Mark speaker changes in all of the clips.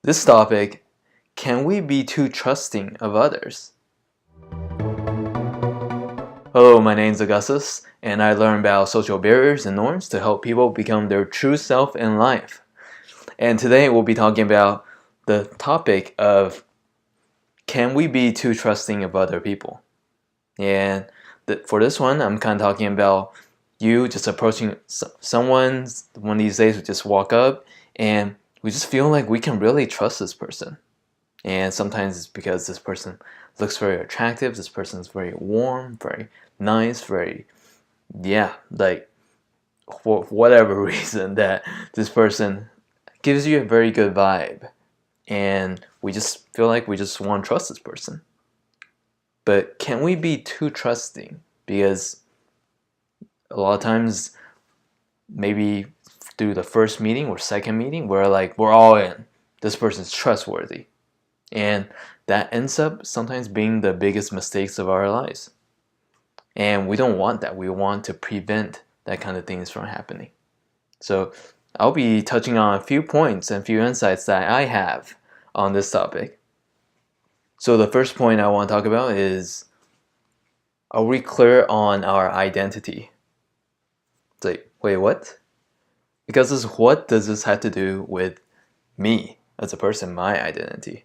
Speaker 1: This topic, can we be too trusting of others? Hello, my name is Augustus, and I learn about social barriers and norms to help people become their true self in life. And today we'll be talking about the topic of, can we be too trusting of other people? And for this one, I'm kind of talking about you just approaching someone one of these days. We just walk up and we just feel like we can really trust this person. And sometimes it's because this person looks very attractive, this person is very warm, very nice, like for whatever reason that this person gives you a very good vibe. And we just feel like we just want to trust this person. But can we be too trusting? Because a lot of times, maybe through the first meeting or second meeting, we're all in. This person's trustworthy. And that ends up sometimes being the biggest mistakes of our lives. And we don't want that. We want to prevent that kind of things from happening. So I'll be touching on a few points and a few insights that I have on this topic. So the first point I want to talk about is, are we clear on our identity? It's like, wait, what? Because what does this have to do with me as a person, my identity?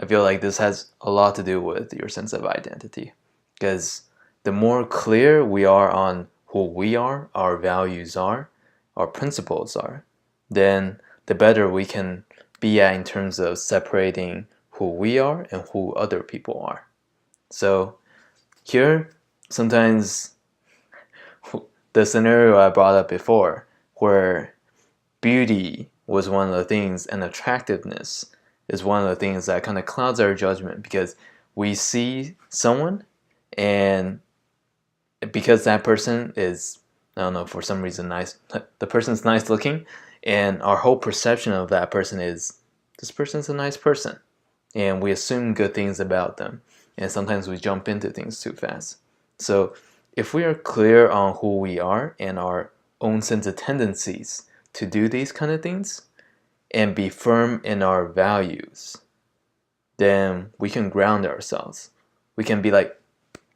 Speaker 1: I feel like this has a lot to do with your sense of identity. Because the more clear we are on who we are, our values are, our principles are, then the better we can be at in terms of separating who we are and who other people are. So here, sometimes the scenario I brought up before, where beauty was one of the things and attractiveness is one of the things that kind of clouds our judgment, because we see someone and because that person is, I don't know, for some reason nice, the person's nice looking, and our whole perception of that person is, this person's a nice person, and we assume good things about them, and sometimes we jump into things too fast. So if we are clear on who we are and our own sense of tendencies to do these kind of things and be firm in our values, then we can ground ourselves. We can be like,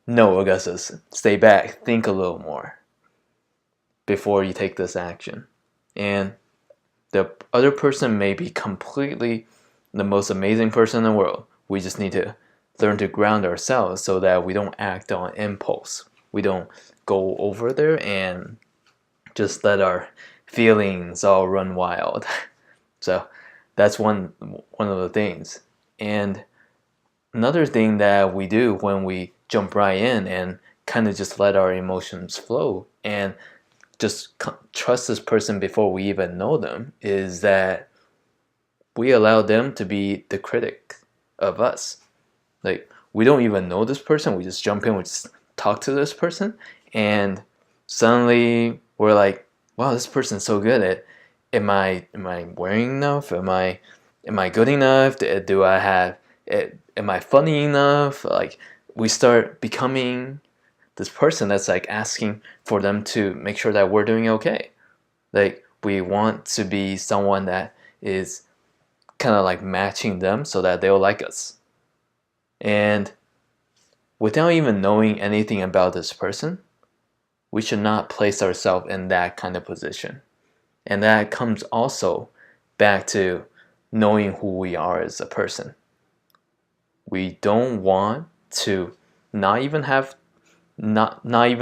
Speaker 1: no, Augustus, stay back, think a little more before you take this action. And the other person may be completely the most amazing person in the world. We just need to learn to ground ourselves so that we don't act on impulse. We don't go over there and just let our feelings all run wild. So that's one of the things. And another thing that we do when we jump right in and kind of just let our emotions flow and just trust this person before we even know them is that we allow them to be the critic of us. Like, we don't even know this person, we just jump in, we just talk to this person, and suddenly we're like, wow, this person's so good at, am I wearing enough? Am I good enough? Am I funny enough? Like, we start becoming this person that's like asking for them to make sure that we're doing okay. Like, we want to be someone that is kind of like matching them so that they'll like us. And without even knowing anything about this person, we should not place ourselves in that kind of position. And that comes also back to knowing who we are as a person. We don't want to not even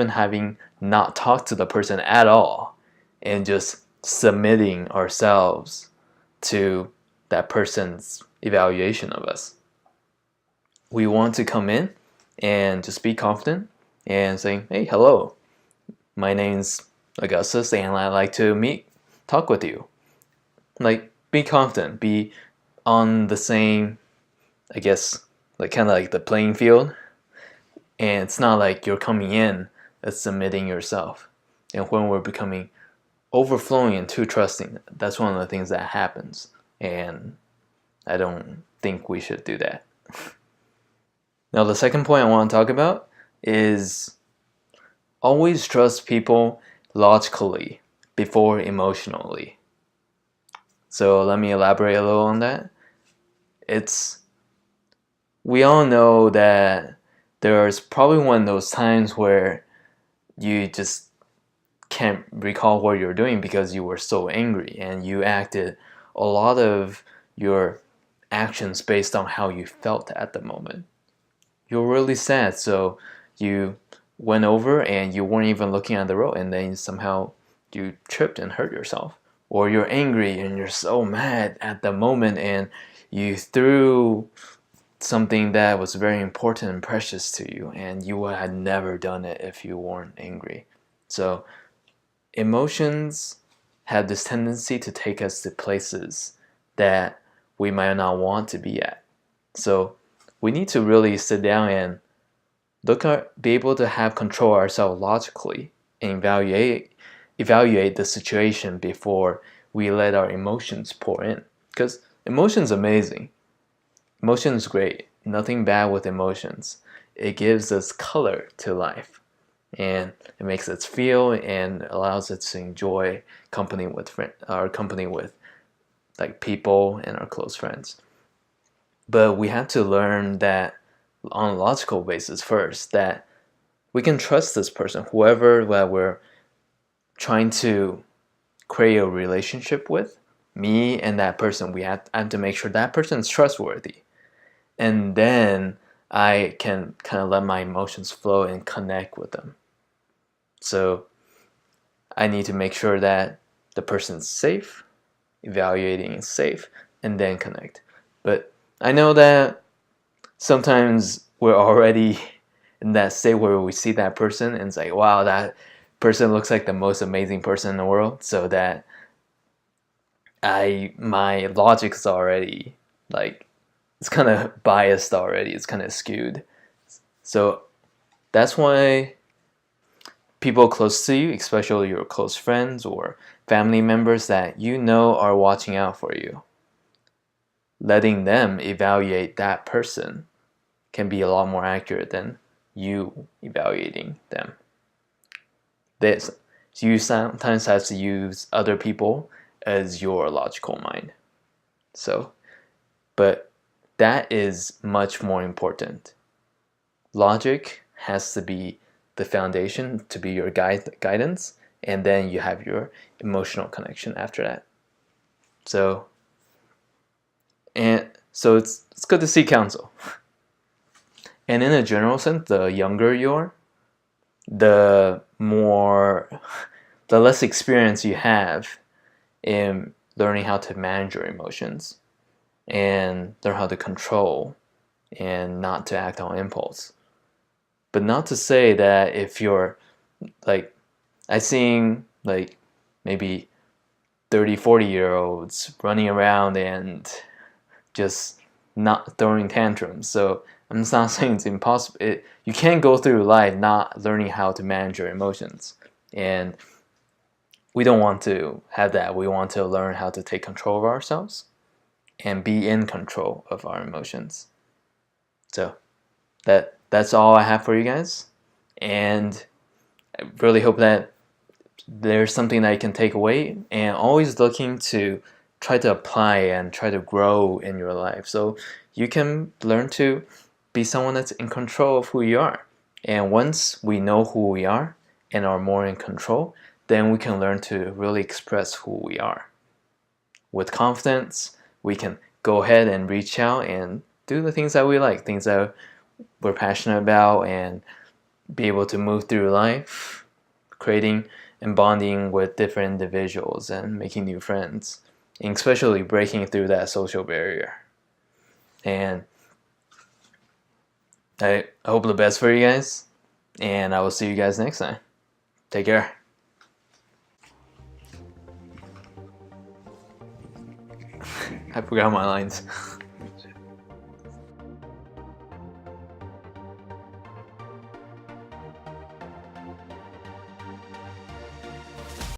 Speaker 1: having not talk to the person at all and just submitting ourselves to that person's evaluation of us. We want to come in and just be confident and saying, hey, hello, my name's Augustus and I'd like to talk with you. Like, be confident, be on the same, I guess, like kind of like the playing field. And it's not like you're coming in as submitting yourself. And when we're becoming overflowing and too trusting, that's one of the things that happens. And I don't think we should do that. Now, the second point I want to talk about is always trust people logically before emotionally. So let me elaborate a little on that. We all know that there's probably one of those times where you just can't recall what you're doing because you were so angry and you acted a lot of your actions based on how you felt at the moment. You're really sad, so you went over and you weren't even looking at the road, and then somehow you tripped and hurt yourself. Or you're angry and you're so mad at the moment and you threw something that was very important and precious to you, and you had never done it if you weren't angry. So emotions have this tendency to take us to places that we might not want to be at. So we need to really sit down and be able to have control ourselves logically and evaluate the situation before we let our emotions pour in. Because emotion's amazing. Emotion's great. Nothing bad with emotions. It gives us color to life, and it makes us feel and allows us to enjoy our company with like people and our close friends. But we have to learn that on a logical basis first, that we can trust this person, whoever that we're trying to create a relationship with, me and that person. I have to make sure that person is trustworthy, and then I can kind of let my emotions flow and connect with them. So I need to make sure that the person's safe, evaluating is safe, and then connect. But I know that sometimes we're already in that state where we see that person and it's like, wow, that person looks like the most amazing person in the world. So that my logic is already like, it's kind of biased already. It's kind of skewed. So that's why people close to you, especially your close friends or family members that you know are watching out for you, letting them evaluate that person can be a lot more accurate than you evaluating them. You sometimes have to use other people as your logical mind. So, but that is much more important. Logic has to be the foundation, to be your guidance, and then you have your emotional connection after that. So it's good to seek counsel. And in a general sense, the younger you are, the less experience you have in learning how to manage your emotions and learn how to control and not to act on impulse. But not to say that if you're like, I've seen like maybe 30, 40-year-olds running around and just not throwing tantrums. So I'm just not saying it's impossible. You can't go through life not learning how to manage your emotions. And we don't want to have that. We want to learn how to take control of ourselves and be in control of our emotions. So that's all I have for you guys. And I really hope that there's something that you can take away, and always looking to try to apply and try to grow in your life so you can learn to be someone that's in control of who you are. And once we know who we are and are more in control, then we can learn to really express who we are. With confidence, we can go ahead and reach out and do the things that we like, things that we're passionate about, and be able to move through life, creating and bonding with different individuals and making new friends, and especially breaking through that social barrier. And I hope the best for you guys, and I will see you guys next time. Take care. I forgot my lines.